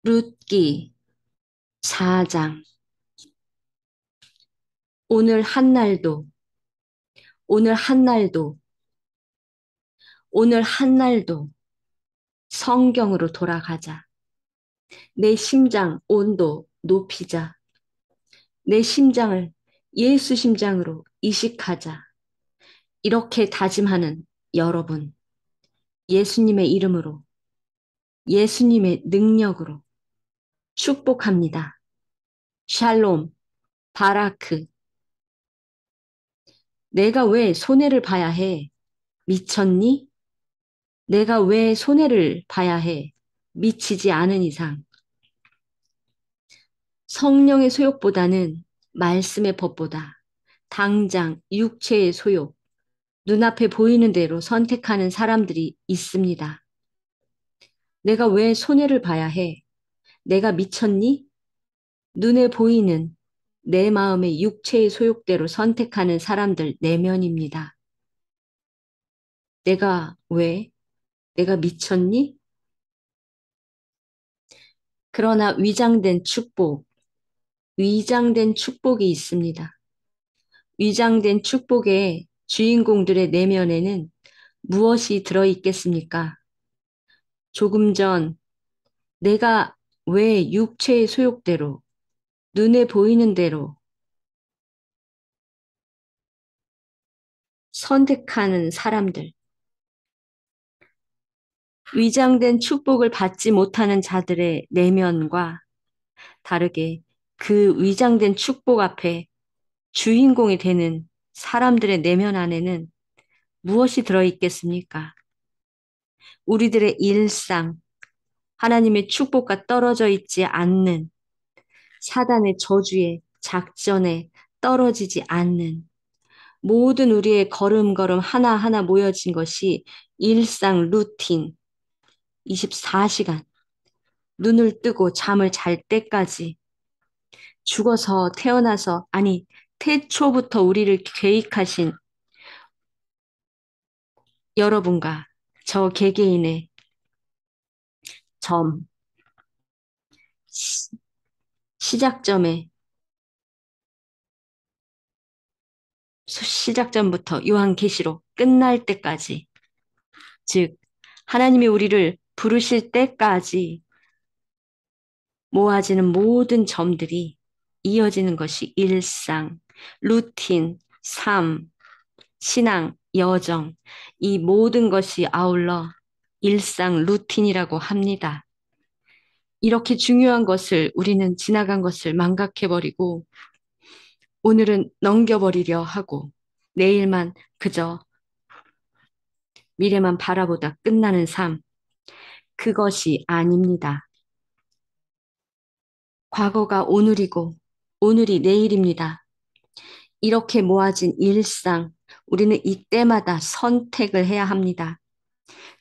룻기 4장. 오늘 한날도, 오늘 한날도, 오늘 한날도 성경으로 돌아가자. 내 심장 온도 높이자. 내 심장을 예수 심장으로 이식하자. 이렇게 다짐하는 여러분, 예수님의 이름으로, 예수님의 능력으로 축복합니다. 샬롬, 바라크. 내가 왜 손해를 봐야 해? 미쳤니? 내가 왜 손해를 봐야 해? 미치지 않은 이상. 성령의 소욕보다는 말씀의 법보다 당장 육체의 소욕, 눈앞에 보이는 대로 선택하는 사람들이 있습니다. 내가 왜 손해를 봐야 해? 내가 미쳤니? 눈에 보이는 내 마음의 육체의 소욕대로 선택하는 사람들 내면입니다. 내가 왜? 내가 미쳤니? 그러나 위장된 축복이 있습니다. 위장된 축복의 주인공들의 내면에는 무엇이 들어있겠습니까? 조금 전 내가 왜 육체의 소욕대로, 눈에 보이는 대로 선택하는 사람들, 위장된 축복을 받지 못하는 자들의 내면과 다르게 그 위장된 축복 앞에 주인공이 되는 사람들의 내면 안에는 무엇이 들어있겠습니까? 우리들의 일상, 하나님의 축복과 떨어져 있지 않는 사단의 저주에 작전에 떨어지지 않는 모든 우리의 걸음걸음 하나하나 모여진 것이 일상 루틴 24시간 눈을 뜨고 잠을 잘 때까지 죽어서 태어나서 아니 태초부터 우리를 계획하신 여러분과 저 개개인의 점 시- 시작점에 시작점부터 요한계시록 끝날 때까지 즉 하나님이 우리를 부르실 때까지 모아지는 모든 점들이 이어지는 것이 일상, 루틴, 삶, 신앙, 여정, 이 모든 것이 아울러 일상 루틴이라고 합니다. 이렇게 중요한 것을 우리는 지나간 것을 망각해버리고 오늘은 넘겨버리려 하고 내일만 그저 미래만 바라보다 끝나는 삶, 그것이 아닙니다. 과거가 오늘이고 오늘이 내일입니다. 이렇게 모아진 일상, 우리는 이때마다 선택을 해야 합니다.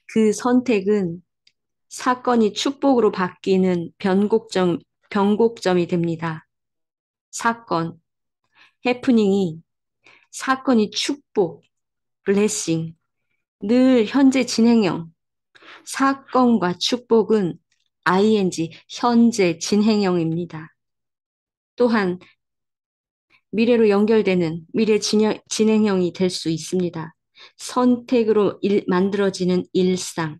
그 선택은 사건이 축복으로 바뀌는 변곡점이 됩니다. 사건, 해프닝이, 사건이 축복, 블레싱, 늘 현재 진행형, 사건과 축복은 ing, 현재 진행형입니다. 또한 미래로 연결되는 진행형이 될 수 있습니다. 선택으로 만들어지는 일상.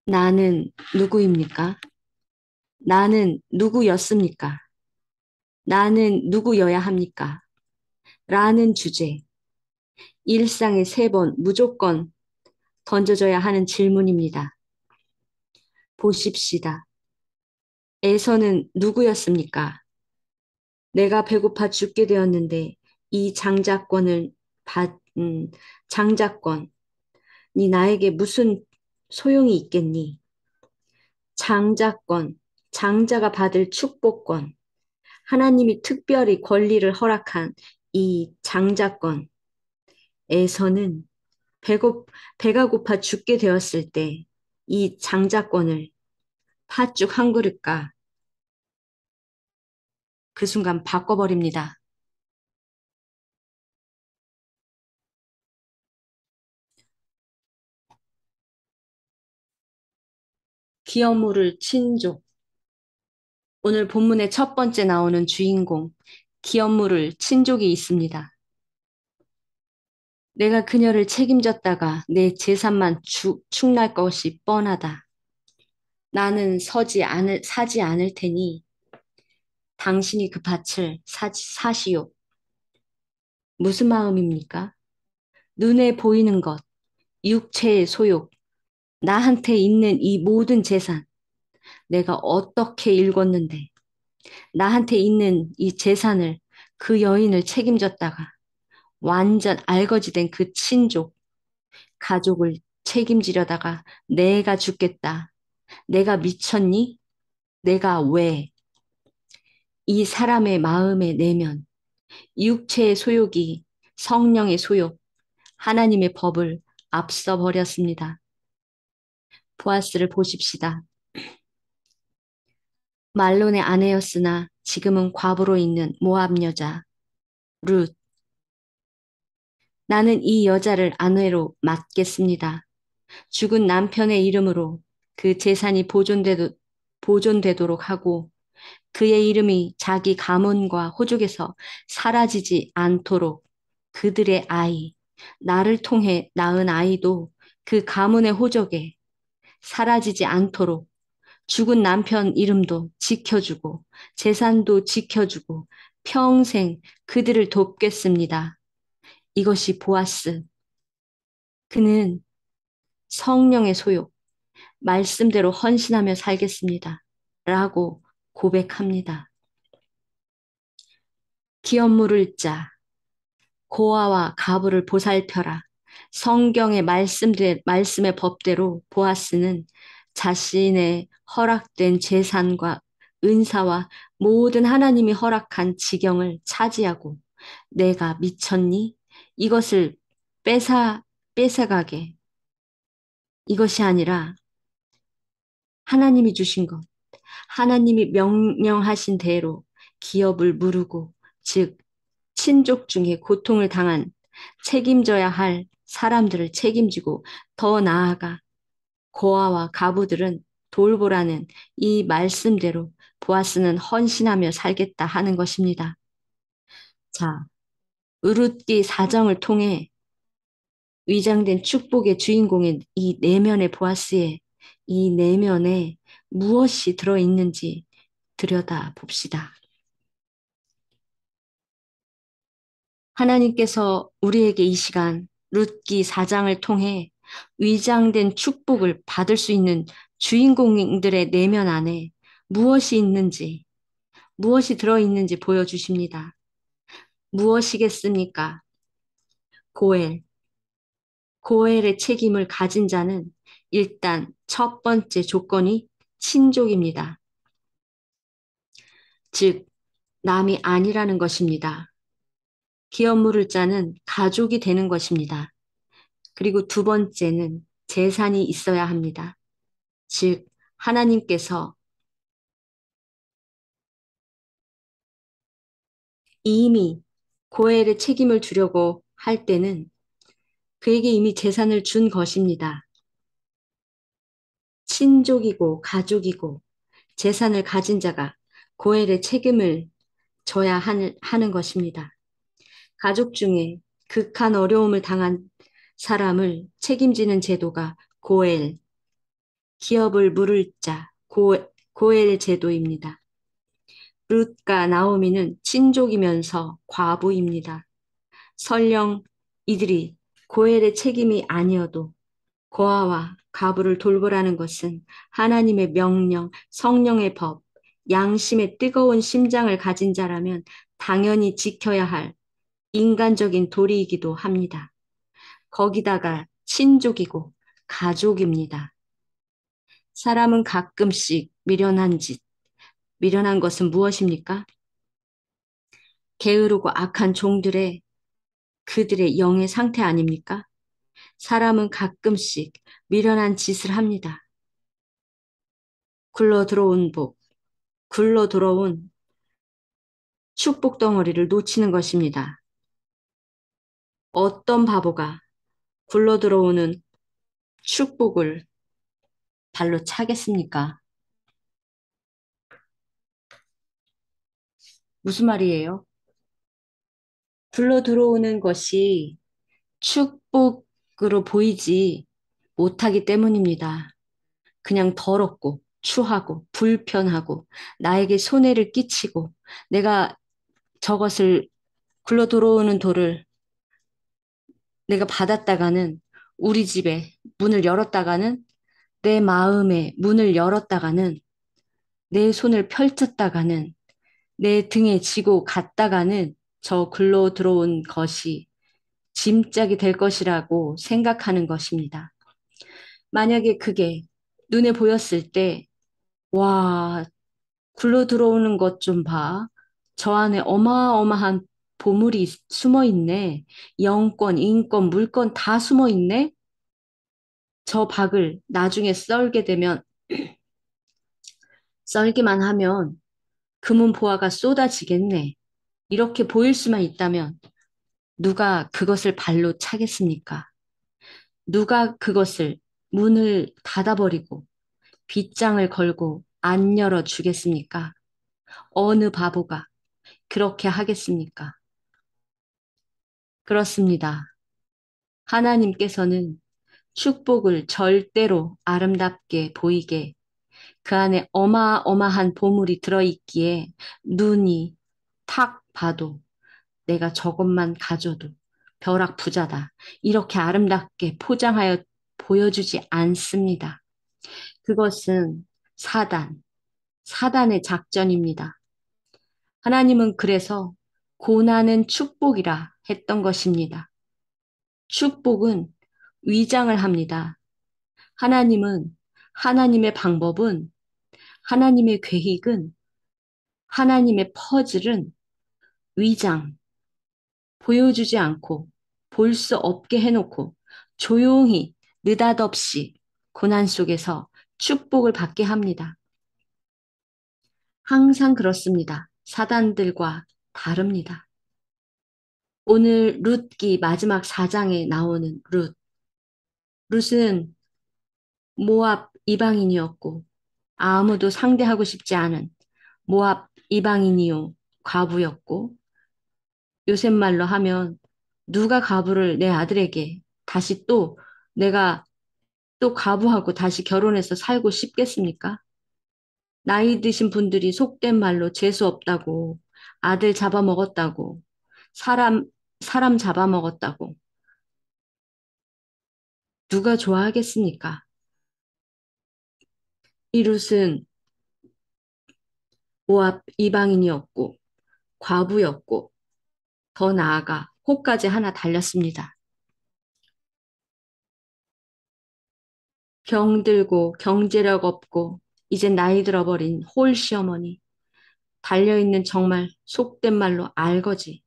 나는 누구입니까? 나는 누구였습니까? 나는 누구여야 합니까? 라는 주제. 일상에 3번 무조건 던져져야 하는 질문입니다. 보십시다. 에서는 누구였습니까? 내가 배고파 죽게 되었는데 이 장자권이 나에게 무슨 소용이 있겠니? 장자권, 장자가 받을 축복권, 하나님이 특별히 권리를 허락한 이 장자권에서는 배가 고파 죽게 되었을 때 이 장자권을 팥죽 한 그릇과 그 순간 바꿔버립니다. 기어물을 친족. 오늘 본문의 첫 번째 나오는 주인공, 기어물을 친족이 있습니다. 내가 그녀를 책임졌다가 내 재산만 축날 것이 뻔하다. 나는 사지 않을 테니 당신이 그 밭을 사시오. 무슨 마음입니까? 눈에 보이는 것, 육체의 소욕, 나한테 있는 이 모든 재산, 내가 어떻게 읽었는데, 나한테 있는 이 재산을 그 여인을 책임졌다가 완전 알거지된 그 친족, 가족을 책임지려다가 내가 죽겠다. 내가 미쳤니? 내가 왜? 이 사람의 마음의 내면, 육체의 소욕이 성령의 소욕, 하나님의 법을 앞서 버렸습니다. 보아스를 보십시다. 말론의 아내였으나 지금은 과부로 있는 모압 여자 룻. 나는 이 여자를 아내로 맡겠습니다. 죽은 남편의 이름으로 그 재산이 보존되도록 하고 그의 이름이 자기 가문과 호족에서 사라지지 않도록 그들의 아이, 나를 통해 낳은 아이도 그 가문의 호족에 사라지지 않도록 죽은 남편 이름도 지켜주고 재산도 지켜주고 평생 그들을 돕겠습니다. 이것이 보아스. 그는 성령의 소욕, 말씀대로 헌신하며 살겠습니다. 라고 고백합니다. 기업 물을 자, 고아와 가부를 보살펴라. 성경의 말씀의 법대로 보아스는 자신의 허락된 재산과 은사와 모든 하나님이 허락한 지경을 차지하고 내가 미쳤니? 이것을 뺏어가게. 이것이 아니라 하나님이 주신 것, 하나님이 명령하신 대로 기업을 무르고, 즉, 친족 중에 고통을 당한 책임져야 할 사람들을 책임지고 더 나아가 고아와 가부들은 돌보라는 이 말씀대로 보아스는 헌신하며 살겠다 하는 것입니다. 자, 으룻기 사정을 통해 위장된 축복의 주인공인 이 내면의 보아스의 이 내면에 무엇이 들어있는지 들여다 봅시다. 하나님께서 우리에게 이 시간 룻기 4장을 통해 위장된 축복을 받을 수 있는 주인공들의 내면 안에 무엇이 있는지, 무엇이 들어있는지 보여주십니다. 무엇이겠습니까? 고엘. 고엘의 책임을 가진 자는 일단 첫 번째 조건이 친족입니다. 즉, 남이 아니라는 것입니다. 기업 물을 자는 가족이 되는 것입니다. 그리고 두 번째는 재산이 있어야 합니다. 즉, 하나님께서 이미 고엘의 책임을 주려고 할 때는 그에게 이미 재산을 준 것입니다. 친족이고 가족이고 재산을 가진 자가 고엘의 책임을 져야 하는 것입니다. 가족 중에 극한 어려움을 당한 사람을 책임지는 제도가 고엘, 기업을 물을 자, 고엘 제도입니다. 룻과 나오미는 친족이면서 과부입니다. 설령 이들이 고엘의 책임이 아니어도 고아와 가부를 돌보라는 것은 하나님의 명령, 성령의 법, 양심의 뜨거운 심장을 가진 자라면 당연히 지켜야 할 인간적인 도리이기도 합니다. 거기다가 친족이고 가족입니다. 사람은 가끔씩 미련한 것은 무엇입니까? 게으르고 악한 종들의 그들의 영의 상태 아닙니까? 사람은 가끔씩 미련한 짓을 합니다. 굴러 들어온 축복 덩어리를 놓치는 것입니다. 어떤 바보가 굴러 들어오는 축복을 발로 차겠습니까? 무슨 말이에요? 굴러 들어오는 것이 축복으로 보이지 못하기 때문입니다. 그냥 더럽고 추하고 불편하고 나에게 손해를 끼치고 내가 저것을 굴러 들어오는 돌을 내가 받았다가는 우리 집에 문을 열었다가는 내 마음에 문을 열었다가는 내 손을 펼쳤다가는 내 등에 지고 갔다가는 저 굴러 들어온 것이 짐짝이 될 것이라고 생각하는 것입니다. 만약에 그게 눈에 보였을 때, 와, 굴러 들어오는 것 좀 봐. 저 안에 어마어마한 보물이 숨어 있네. 영권, 인권, 물권 다 숨어 있네. 저 박을 나중에 썰게 되면, 썰기만 하면 금은 보화가 쏟아지겠네. 이렇게 보일 수만 있다면 누가 그것을 발로 차겠습니까? 누가 그것을 문을 닫아버리고 빗장을 걸고 안 열어주겠습니까? 어느 바보가 그렇게 하겠습니까? 그렇습니다. 하나님께서는 축복을 절대로 아름답게 보이게 그 안에 어마어마한 보물이 들어있기에 눈이 탁 봐도 내가 저것만 가져도 벼락 부자다. 이렇게 아름답게 포장하여 보여주지 않습니다. 그것은 사단, 사단의 작전입니다. 하나님은 그래서 고난은 축복이라 했던 것입니다. 축복은 위장을 합니다. 하나님은, 하나님의 방법은, 하나님의 계획은, 하나님의 퍼즐은 위장, 보여주지 않고, 볼 수 없게 해놓고, 조용히, 느닷없이 고난 속에서 축복을 받게 합니다. 항상 그렇습니다. 사단들과 다릅니다. 오늘 룻기 마지막 4장에 나오는 룻. 룻은 모압 이방인이었고 아무도 상대하고 싶지 않은 모압 이방인이요 과부였고 요새 말로 하면 누가 과부를 내 아들에게 다시 또 내가 또 과부하고 다시 결혼해서 살고 싶겠습니까? 나이 드신 분들이 속된 말로 재수 없다고 아들 잡아먹었다고 사람 사람 잡아먹었다고 누가 좋아하겠습니까? 이 룻은 모압 이방인이었고 과부였고 더 나아가 호까지 하나 달렸습니다. 병들고 경제력 없고 이제 나이 들어버린 홀 시어머니 달려있는 정말 속된 말로 알거지.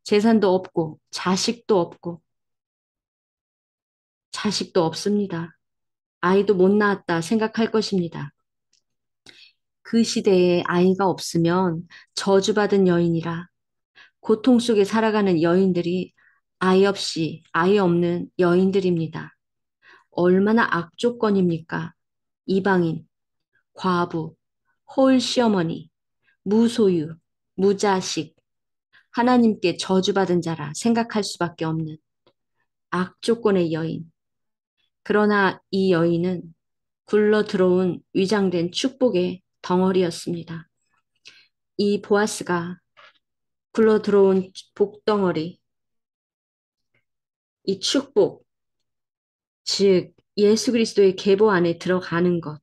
재산도 없고 자식도 없습니다. 아이도 못 낳았다 생각할 것입니다. 그 시대에 아이가 없으면 저주받은 여인이라 고통 속에 살아가는 여인들이 아이 없는 여인들입니다. 얼마나 악조건입니까? 이방인, 과부, 홀 시어머니, 무소유, 무자식, 하나님께 저주받은 자라 생각할 수밖에 없는 악조건의 여인. 그러나 이 여인은 굴러 들어온 위장된 축복의 덩어리였습니다. 이 보아스가 굴러 들어온 복덩어리, 이 축복, 즉 예수 그리스도의 계보 안에 들어가는 것,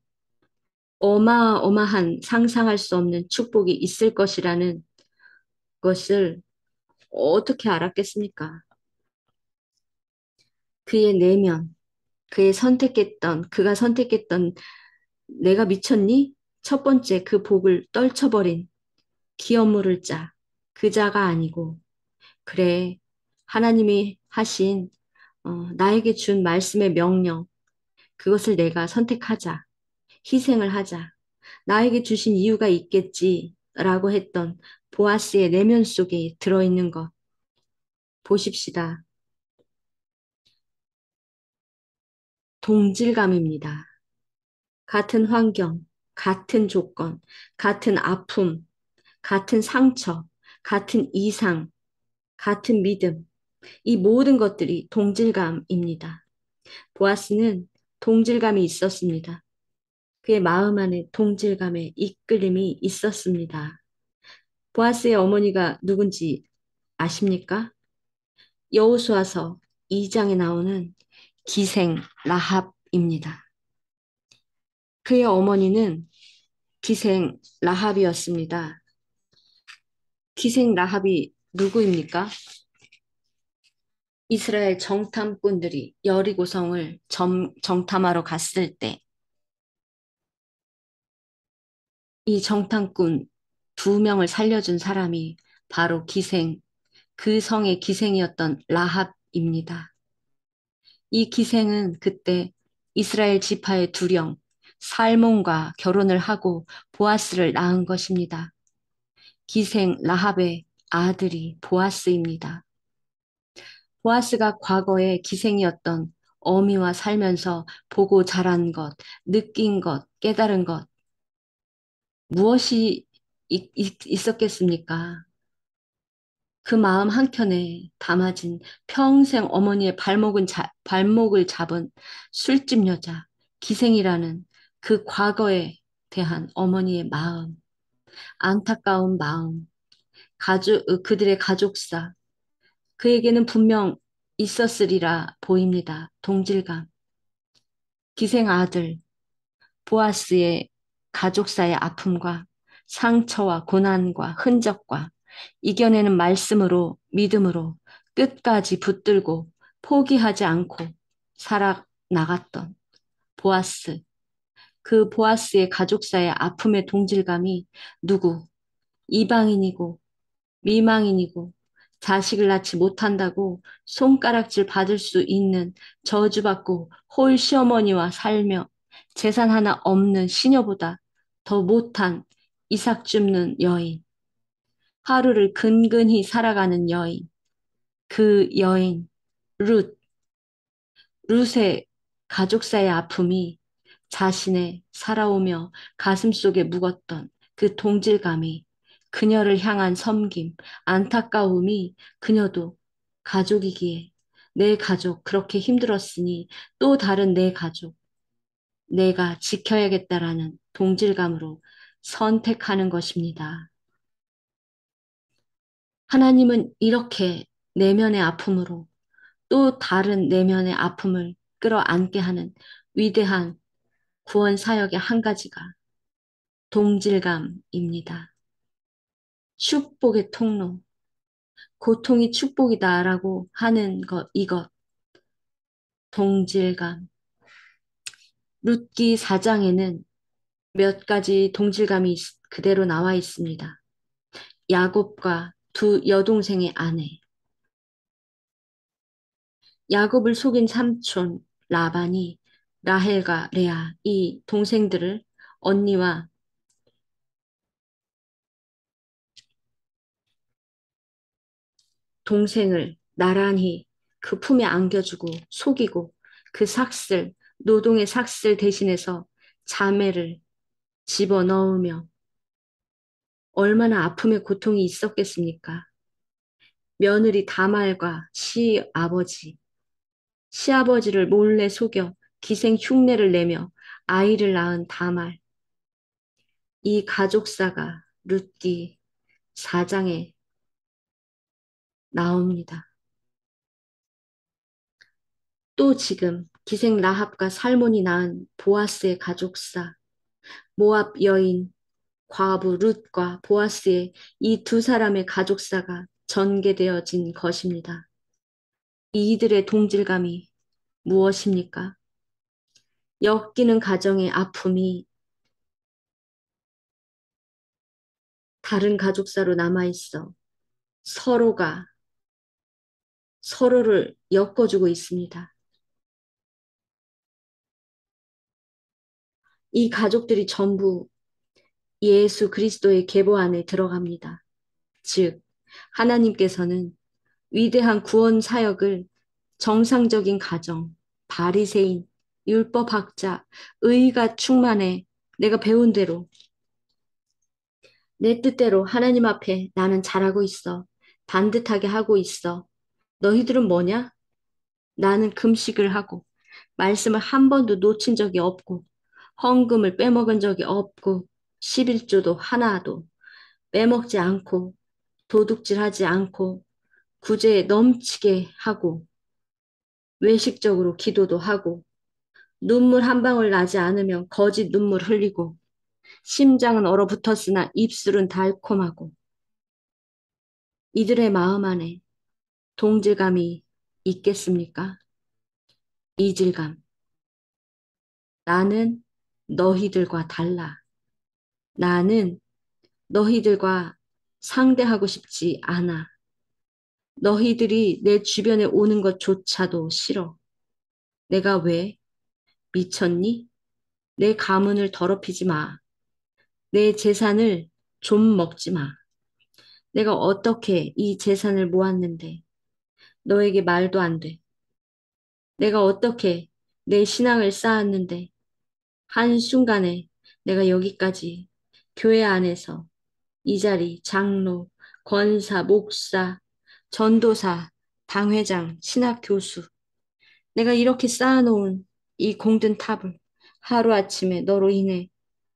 어마어마한 상상할 수 없는 축복이 있을 것이라는 것을 어떻게 알았겠습니까? 그의 내면, 그가 선택했던 내가 미쳤니? 첫 번째 그 복을 떨쳐버린 기업 물을 자, 그 자가 아니고, 그래, 하나님이 하신, 나에게 준 말씀의 명령, 그것을 내가 선택하자, 희생을 하자, 나에게 주신 이유가 있겠지, 라고 했던 보아스의 내면 속에 들어있는 것, 보십시다. 동질감입니다. 같은 환경, 같은 조건, 같은 아픔, 같은 상처, 같은 이상, 같은 믿음. 이 모든 것들이 동질감입니다. 보아스는 동질감이 있었습니다. 그의 마음 안에 동질감의 이끌림이 있었습니다. 보아스의 어머니가 누군지 아십니까? 여호수아서 2장에 나오는 기생 라합입니다. 그의 어머니는 기생 라합이었습니다. 기생 라합이 누구입니까? 이스라엘 정탐꾼들이 여리고성을 정탐하러 갔을 때 이 정탐꾼 두 명을 살려준 사람이 바로 그 성의 기생이었던 라합입니다. 이 기생은 그때 이스라엘 지파의 두령 살몬과 결혼을 하고 보아스를 낳은 것입니다. 기생 라합의 아들이 보아스입니다. 보아스가 과거에 기생이었던 어미와 살면서 보고 자란 것, 느낀 것, 깨달은 것, 무엇이 있었겠습니까? 그 마음 한켠에 담아진 평생 어머니의 발목을 잡은 술집 여자, 기생이라는 그 과거에 대한 어머니의 마음, 안타까운 마음, 그들의 가족사, 그에게는 분명 있었으리라 보입니다. 동질감. 기생 아들, 보아스의 가족사의 아픔과 상처와 고난과 흔적과 이겨내는 말씀으로, 믿음으로 끝까지 붙들고 포기하지 않고 살아나갔던 보아스. 그 보아스의 가족사의 아픔의 동질감이 누구? 이방인이고 미망인이고 자식을 낳지 못한다고 손가락질 받을 수 있는 저주받고 홀 시어머니와 살며 재산 하나 없는 시녀보다 더 못한 이삭 줍는 여인, 하루를 근근히 살아가는 여인, 그 여인, 룻, 룻의 가족사의 아픔이 자신의 살아오며 가슴속에 묵었던 그 동질감이 그녀를 향한 섬김, 안타까움이 그녀도 가족이기에 내 가족 그렇게 힘들었으니 또 다른 내 가족 내가 지켜야겠다라는 동질감으로 선택하는 것입니다. 하나님은 이렇게 내면의 아픔으로 또 다른 내면의 아픔을 끌어안게 하는 위대한 구원 사역의 한 가지가 동질감입니다. 축복의 통로, 고통이 축복이다라고 하는 이것, 동질감. 룻기 4장에는 몇 가지 동질감이 그대로 나와 있습니다. 야곱과 두 여동생의 아내, 야곱을 속인 삼촌 라반이 라헬과 레아 이 동생들을 언니와 동생을 나란히 그 품에 안겨주고 속이고 그 노동의 삭슬 대신해서 자매를 집어넣으며 얼마나 아픔의 고통이 있었겠습니까? 며느리 다말과 시아버지를 몰래 속여 기생 흉내를 내며 아이를 낳은 다말. 이 가족사가 룻기 4장에 나옵니다. 또 지금 기생 라합과 살몬이 낳은 보아스의 가족사, 모압 여인 과부 룻과 보아스의 이 두 사람의 가족사가 전개되어진 것입니다. 이들의 동질감이 무엇입니까? 엮이는 가정의 아픔이 다른 가족사로 남아있어 서로가 서로를 엮어주고 있습니다. 이 가족들이 전부 예수 그리스도의 계보 안에 들어갑니다. 즉, 하나님께서는 위대한 구원 사역을 정상적인 가정, 바리새인, 율법학자, 의가 충만해. 내가 배운 대로, 내 뜻대로 하나님 앞에 나는 잘하고 있어. 반듯하게 하고 있어. 너희들은 뭐냐? 나는 금식을 하고, 말씀을 한 번도 놓친 적이 없고, 헌금을 빼먹은 적이 없고, 11조도 하나도 빼먹지 않고, 도둑질하지 않고, 구제에 넘치게 하고, 외식적으로 기도도 하고, 눈물 한 방울 나지 않으면 거짓 눈물 흘리고, 심장은 얼어붙었으나 입술은 달콤하고, 이들의 마음 안에 동질감이 있겠습니까? 이질감. 나는 너희들과 달라. 나는 너희들과 상대하고 싶지 않아. 너희들이 내 주변에 오는 것조차도 싫어. 내가 왜? 미쳤니? 내 가문을 더럽히지 마. 내 재산을 좀 먹지 마. 내가 어떻게 이 재산을 모았는데 너에게 말도 안 돼. 내가 어떻게 내 신앙을 쌓았는데 한순간에 내가 여기까지 교회 안에서 이 자리, 장로, 권사, 목사, 전도사, 당회장, 신학교수 내가 이렇게 쌓아놓은 이 공든 탑을 하루아침에 너로 인해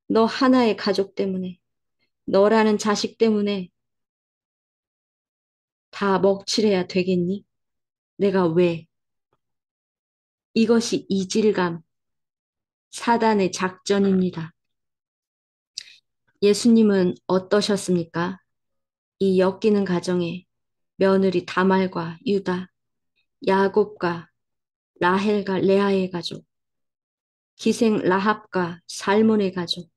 너 하나의 가족 때문에 너라는 자식 때문에 다 먹칠해야 되겠니? 내가 왜? 이것이 이질감, 사단의 작전입니다. 예수님은 어떠셨습니까? 이 엮이는 가정에 며느리 다말과 유다, 야곱과 라헬과 레아의 가족, 기생 라합과 살몬의 가족,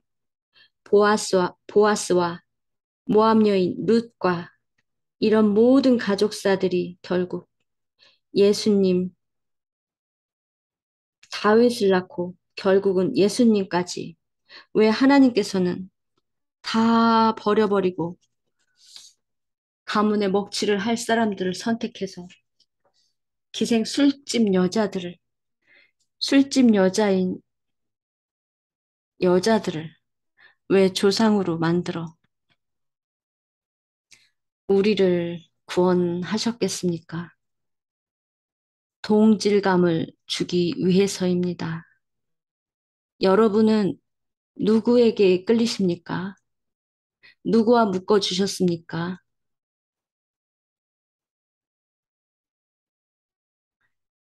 보아스와 모압 여인 룻과 이런 모든 가족사들이 결국 예수님 다윗을 낳고 결국은 예수님까지 왜 하나님께서는 다 버려버리고 가문의 먹칠을 할 사람들을 선택해서 기생 술집 여자인 여자들을 왜 조상으로 만들어 우리를 구원하셨겠습니까? 동질감을 주기 위해서입니다. 여러분은 누구에게 끌리십니까? 누구와 묶어주셨습니까?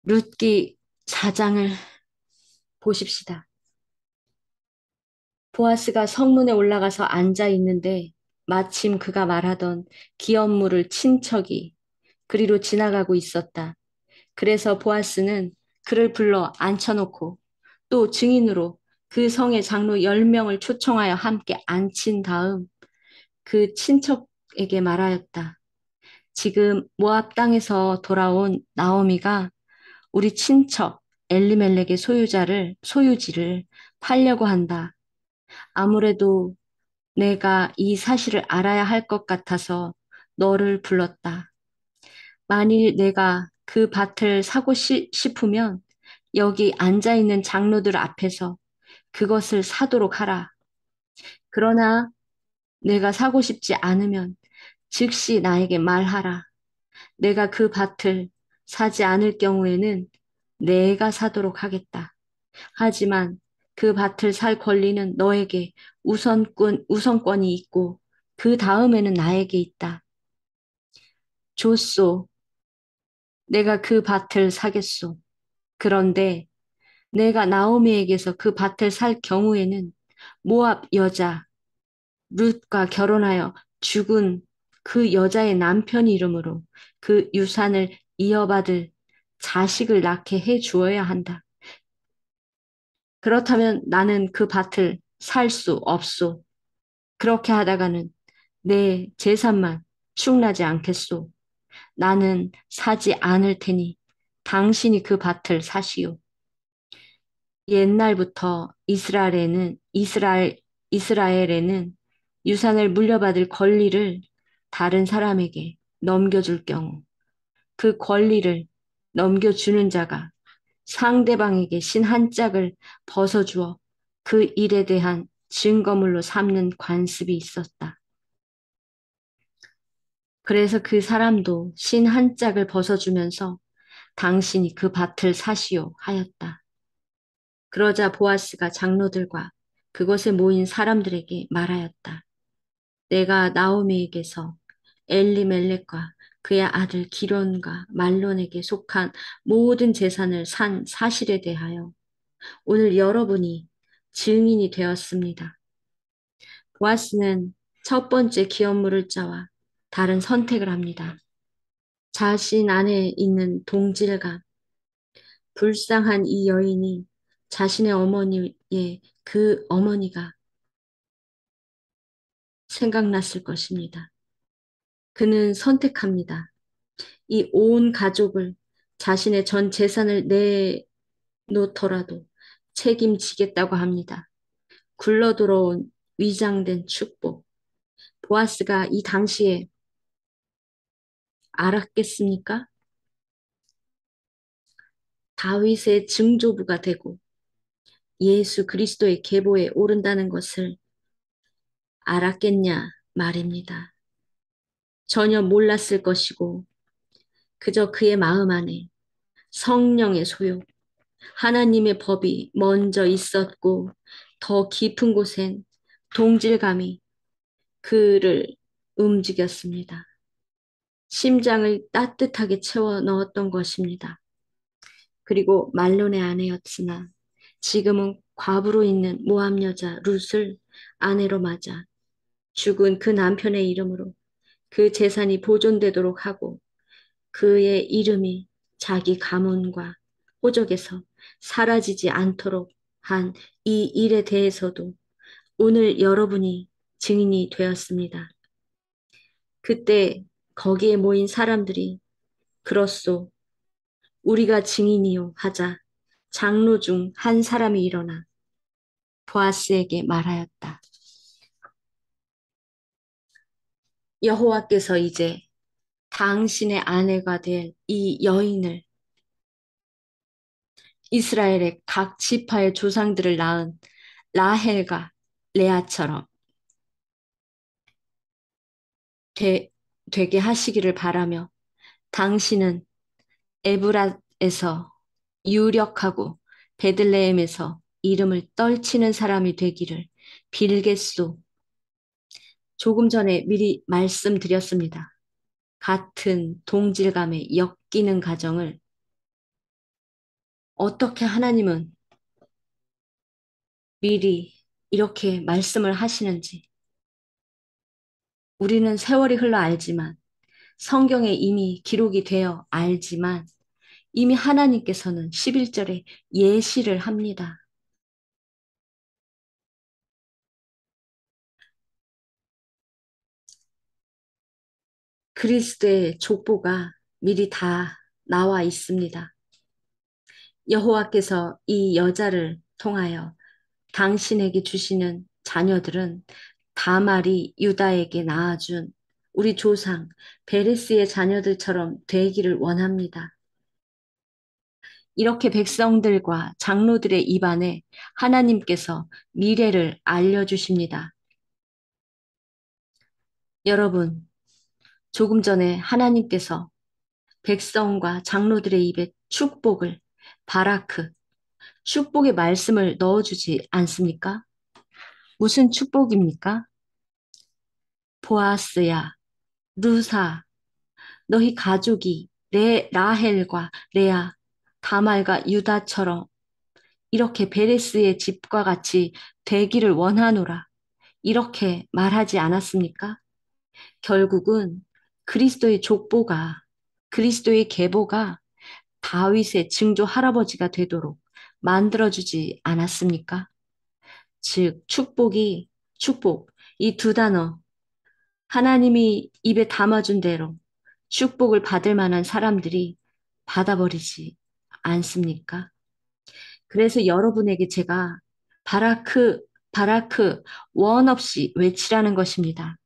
룻기 4장을 보십시다. 보아스가 성문에 올라가서 앉아 있는데 마침 그가 말하던 기업물을 친척이 그리로 지나가고 있었다. 그래서 보아스는 그를 불러 앉혀놓고 또 증인으로 그 성의 장로 10명을 초청하여 함께 앉힌 다음 그 친척에게 말하였다. 지금 모압 땅에서 돌아온 나오미가 우리 친척 엘리멜렉의 소유지를 팔려고 한다. 아무래도 내가 이 사실을 알아야 할 것 같아서 너를 불렀다. 만일 내가 그 밭을 사고 싶으면 여기 앉아 있는 장로들 앞에서 그것을 사도록 하라. 그러나 내가 사고 싶지 않으면 즉시 나에게 말하라. 내가 그 밭을 사지 않을 경우에는 내가 사도록 하겠다. 하지만 그 밭을 살 권리는 너에게 우선권이 있고 그 다음에는 나에게 있다. 줬소. 내가 그 밭을 사겠소. 그런데 내가 나오미에게서 그 밭을 살 경우에는 모압 여자 룻과 결혼하여 죽은 그 여자의 남편 이름으로 그 유산을 이어받을 자식을 낳게 해 주어야 한다. 그렇다면 나는 그 밭을 살 수 없소. 그렇게 하다가는 내 재산만 축나지 않겠소. 나는 사지 않을 테니 당신이 그 밭을 사시오. 옛날부터 이스라엘에는 유산을 물려받을 권리를 다른 사람에게 넘겨줄 경우 그 권리를 넘겨주는 자가 상대방에게 신 한 짝을 벗어주어 그 일에 대한 증거물로 삼는 관습이 있었다. 그래서 그 사람도 신 한 짝을 벗어주면서 당신이 그 밭을 사시오 하였다. 그러자 보아스가 장로들과 그곳에 모인 사람들에게 말하였다. 내가 나오미에게서 엘리멜렉과 그의 아들 기론과 말론에게 속한 모든 재산을 산 사실에 대하여 오늘 여러분이 증인이 되었습니다. 보아스는 첫 번째 기업물을 짜와 다른 선택을 합니다. 자신 안에 있는 동질감, 불쌍한 이 여인이 자신의 어머니의 그 어머니가 생각났을 것입니다. 그는 선택합니다. 이 온 가족을 자신의 전 재산을 내놓더라도 책임지겠다고 합니다. 굴러들어온 위장된 축복. 보아스가 이 당시에 알았겠습니까? 다윗의 증조부가 되고 예수 그리스도의 계보에 오른다는 것을 알았겠냐 말입니다. 전혀 몰랐을 것이고 그저 그의 마음 안에 성령의 소욕, 하나님의 법이 먼저 있었고 더 깊은 곳엔 동질감이 그를 움직였습니다. 심장을 따뜻하게 채워 넣었던 것입니다. 그리고 말론의 아내였으나 지금은 과부로 있는 모압 여자 룻을 아내로 맞아 죽은 그 남편의 이름으로 그 재산이 보존되도록 하고 그의 이름이 자기 가문과 호적에서 사라지지 않도록 한 이 일에 대해서도 오늘 여러분이 증인이 되었습니다. 그때 거기에 모인 사람들이 그렇소, 우리가 증인이요 하자 장로 중 한 사람이 일어나 보아스에게 말하였다. 여호와께서 이제 당신의 아내가 될 이 여인을 이스라엘의 각 지파의 조상들을 낳은 라헬과 레아처럼 되, 되게 하시기를 바라며 당신은 에브라에서 유력하고 베들레헴에서 이름을 떨치는 사람이 되기를 빌겠소. 조금 전에 미리 말씀드렸습니다. 같은 동질감에 엮이는 가정을 어떻게 하나님은 미리 이렇게 말씀을 하시는지 우리는 세월이 흘러 알지만 성경에 이미 기록이 되어 알지만 이미 하나님께서는 11절에 예시를 합니다. 그리스도의 족보가 미리 다 나와 있습니다. 여호와께서 이 여자를 통하여 당신에게 주시는 자녀들은 다말이 유다에게 낳아준 우리 조상 베레스의 자녀들처럼 되기를 원합니다. 이렇게 백성들과 장로들의 입안에 하나님께서 미래를 알려주십니다. 여러분, 조금 전에 하나님께서 백성과 장로들의 입에 축복을, 바라크, 축복의 말씀을 넣어주지 않습니까? 무슨 축복입니까? 보아스야, 루사, 너희 가족이 라헬과 레아, 다말과 유다처럼 이렇게 베레스의 집과 같이 되기를 원하노라. 이렇게 말하지 않았습니까? 결국은 그리스도의 족보가, 그리스도의 계보가 다윗의 증조 할아버지가 되도록 만들어주지 않았습니까? 즉, 축복, 이 두 단어, 하나님이 입에 담아준 대로 축복을 받을 만한 사람들이 받아버리지 않습니까? 그래서 여러분에게 제가 바라크, 바라크 원 없이 외치라는 것입니다.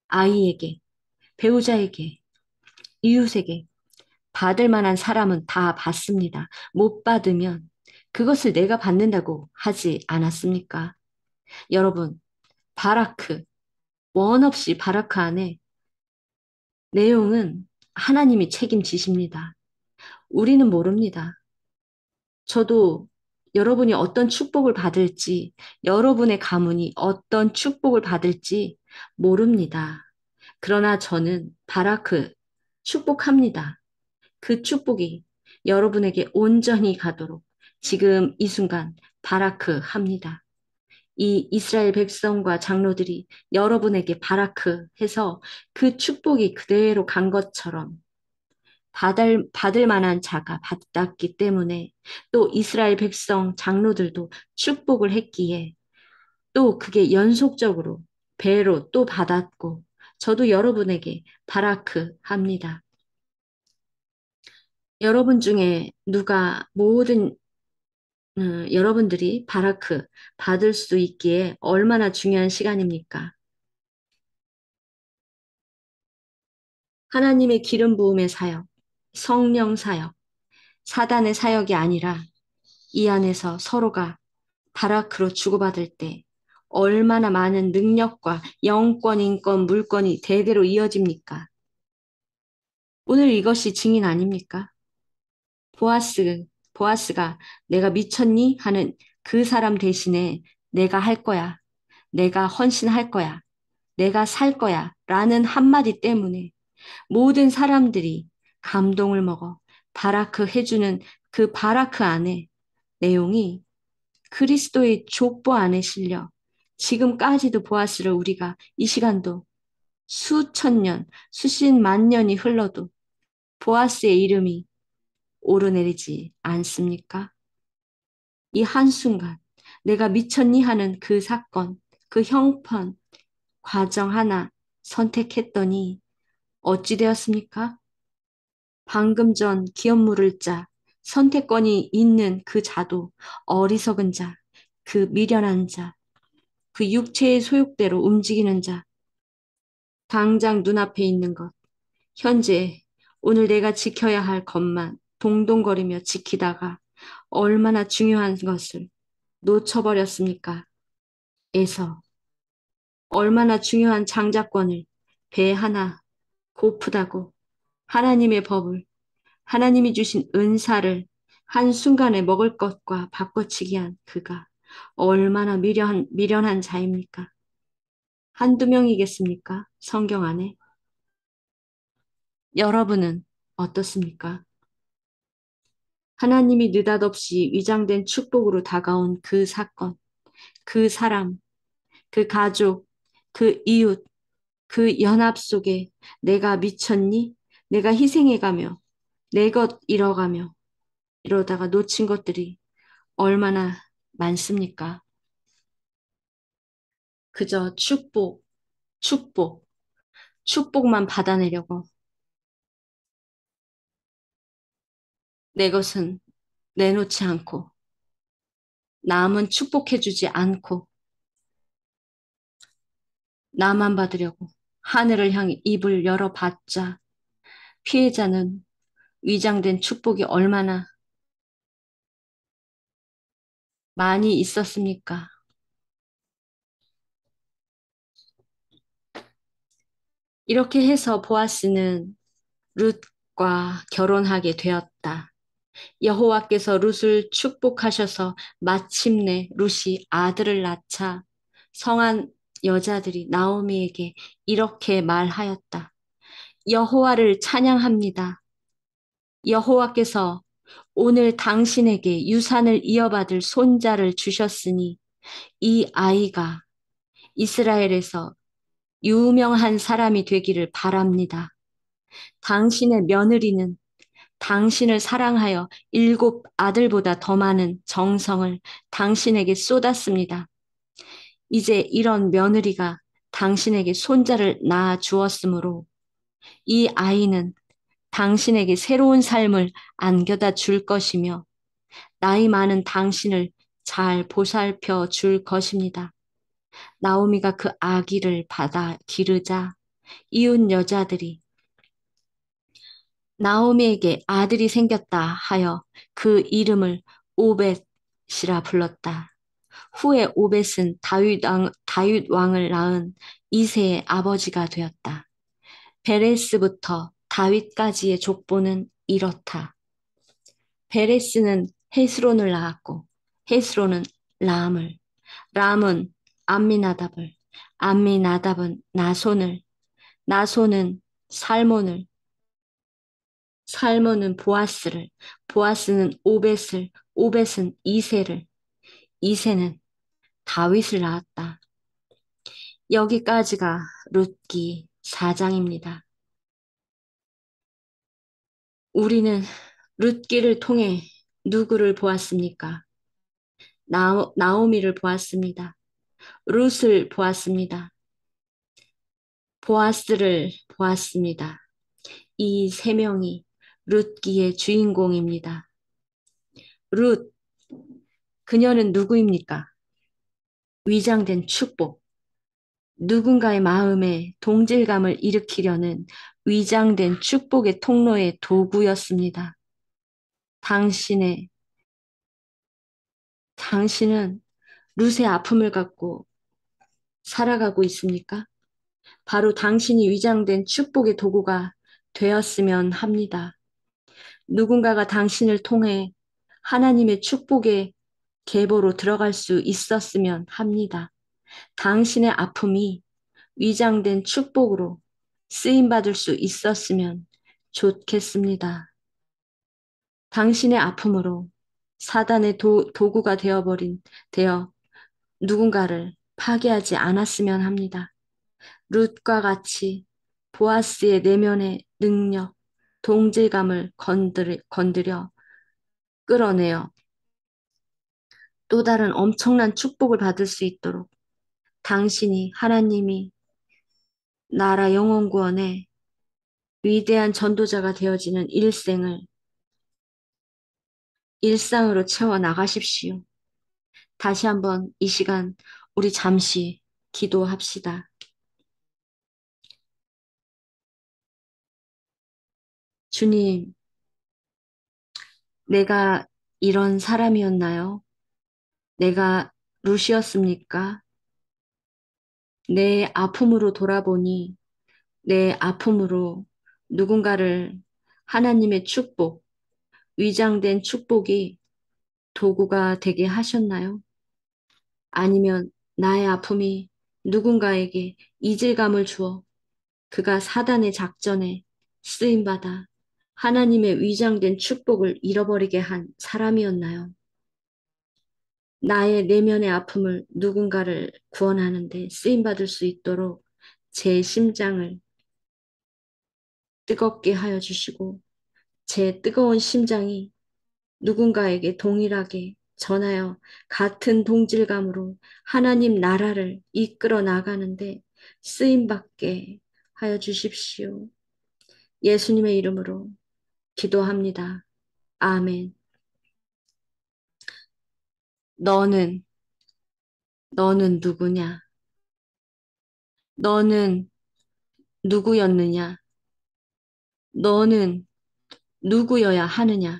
아이에게, 배우자에게, 이웃에게 받을 만한 사람은 다 받습니다. 못 받으면 그것을 내가 받는다고 하지 않았습니까? 여러분, 바라크, 원 없이 바라크 안에 내용은 하나님이 책임지십니다. 우리는 모릅니다. 저도 여러분이 어떤 축복을 받을지, 여러분의 가문이 어떤 축복을 받을지 모릅니다. 그러나 저는 바라크 축복합니다. 그 축복이 여러분에게 온전히 가도록 지금 이 순간 바라크 합니다. 이 이스라엘 백성과 장로들이 여러분에게 바라크 해서 그 축복이 그대로 간 것처럼 받을 만한 자가 받았기 때문에 또 이스라엘 백성 장로들도 축복을 했기에 또 그게 연속적으로 배로 또 받았고 저도 여러분에게 바라크 합니다. 여러분 중에 누가 모든 여러분들이 바라크 받을 수 있기에 얼마나 중요한 시간입니까? 하나님의 기름 부음의 사역, 성령 사역, 사단의 사역이 아니라 이 안에서 서로가 바라크로 주고받을 때 얼마나 많은 능력과 영권, 인권, 물권이 대대로 이어집니까? 오늘 이것이 증인 아닙니까? 보아스, 보아스가 내가 미쳤니? 하는 그 사람 대신에 내가 할 거야. 내가 헌신할 거야. 내가 살 거야. 라는 한마디 때문에 모든 사람들이 감동을 먹어 바라크 해주는 그 바라크 안에 내용이 그리스도의 족보 안에 실려 지금까지도 보아스를 우리가 이 시간도 수천 년, 수십만 년이 흘러도 보아스의 이름이 오르내리지 않습니까? 이 한순간 내가 미쳤니 하는 그 사건, 그 형편, 과정 하나 선택했더니 어찌 되었습니까? 방금 전 기업 물을 자, 선택권이 있는 그 자도 어리석은 자, 그 미련한 자, 그 육체의 소욕대로 움직이는 자, 당장 눈앞에 있는 것, 현재 오늘 내가 지켜야 할 것만 동동거리며 지키다가 얼마나 중요한 것을 놓쳐버렸습니까? 에서 얼마나 중요한 장자권을 배 하나 고프다고 하나님의 법을 하나님이 주신 은사를 한순간에 먹을 것과 바꿔치기 한 그가 얼마나 미련한 자입니까? 한두 명이겠습니까? 성경 안에. 여러분은 어떻습니까? 하나님이 느닷없이 위장된 축복으로 다가온 그 사건, 그 사람, 그 가족, 그 이웃, 그 연합 속에 내가 미쳤니? 내가 희생해가며 내 것 잃어가며 이러다가 놓친 것들이 얼마나 많습니까? 그저 축복, 축복, 축복만 받아내려고 내 것은 내놓지 않고 남은 축복해주지 않고 나만 받으려고 하늘을 향해 입을 열어봤자 피해자는 위장된 축복이 얼마나 많이 있었습니까? 이렇게 해서 보아스는 룻과 결혼하게 되었다. 여호와께서 룻을 축복하셔서 마침내 룻이 아들을 낳자 성한 여자들이 나오미에게 이렇게 말하였다. 여호와를 찬양합니다. 여호와께서 오늘 당신에게 유산을 이어받을 손자를 주셨으니 이 아이가 이스라엘에서 유명한 사람이 되기를 바랍니다. 당신의 며느리는 당신을 사랑하여 일곱 아들보다 더 많은 정성을 당신에게 쏟았습니다. 이제 이런 며느리가 당신에게 손자를 낳아 주었으므로 이 아이는 당신에게 새로운 삶을 안겨다 줄 것이며 나이 많은 당신을 잘 보살펴 줄 것입니다. 나오미가 그 아기를 받아 기르자 이웃 여자들이 나오미에게 아들이 생겼다 하여 그 이름을 오벳이라 불렀다. 후에 오벳은 다윗 왕을 낳은 이세의 아버지가 되었다. 베레스부터 다윗까지의 족보는 이렇다. 베레스는 헤스론을 낳았고 헤스론은 람을, 람은 암미나답을, 암미나답은 나손을, 나손은 살몬을, 살몬은 보아스를, 보아스는 오벳을, 오벳은 이세를, 이세는 다윗을 낳았다. 여기까지가 룻기 4장입니다. 우리는 룻기를 통해 누구를 보았습니까? 나오미를 보았습니다. 룻을 보았습니다. 보아스를 보았습니다. 이 세 명이 룻기의 주인공입니다. 룻, 그녀는 누구입니까? 위장된 축복. 누군가의 마음에 동질감을 일으키려는 위장된 축복의 통로의 도구였습니다. 당신의, 당신은 룻의 아픔을 갖고 살아가고 있습니까? 바로 당신이 위장된 축복의 도구가 되었으면 합니다. 누군가가 당신을 통해 하나님의 축복의 계보로 들어갈 수 있었으면 합니다. 당신의 아픔이 위장된 축복으로 쓰임받을 수 있었으면 좋겠습니다. 당신의 아픔으로 사단의 도구가 되어 누군가를 파괴하지 않았으면 합니다. 룻과 같이 보아스의 내면의 능력, 동질감을 건드려 끌어내어 또 다른 엄청난 축복을 받을 수 있도록 당신이 하나님이 나라 영원 구원의 위대한 전도자가 되어지는 일상으로 채워 나가십시오. 다시 한번 이 시간 우리 잠시 기도합시다. 주님, 내가 이런 사람이었나요? 내가 루시였습니까? 내 아픔으로 돌아보니 내 아픔으로 누군가를 하나님의 축복, 위장된 축복이 도구가 되게 하셨나요? 아니면 나의 아픔이 누군가에게 이질감을 주어 그가 사단의 작전에 쓰임받아 하나님의 위장된 축복을 잃어버리게 한 사람이었나요? 나의 내면의 아픔을 누군가를 구원하는데 쓰임받을 수 있도록 제 심장을 뜨겁게 하여 주시고 제 뜨거운 심장이 누군가에게 동일하게 전하여 같은 동질감으로 하나님 나라를 이끌어 나가는데 쓰임받게 하여 주십시오. 예수님의 이름으로 기도합니다. 아멘. 너는, 너는 누구냐? 너는 누구였느냐? 너는 누구여야 하느냐?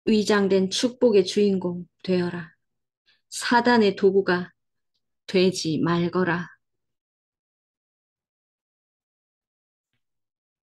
위장된 축복의 주인공 되어라. 사단의 도구가 되지 말거라.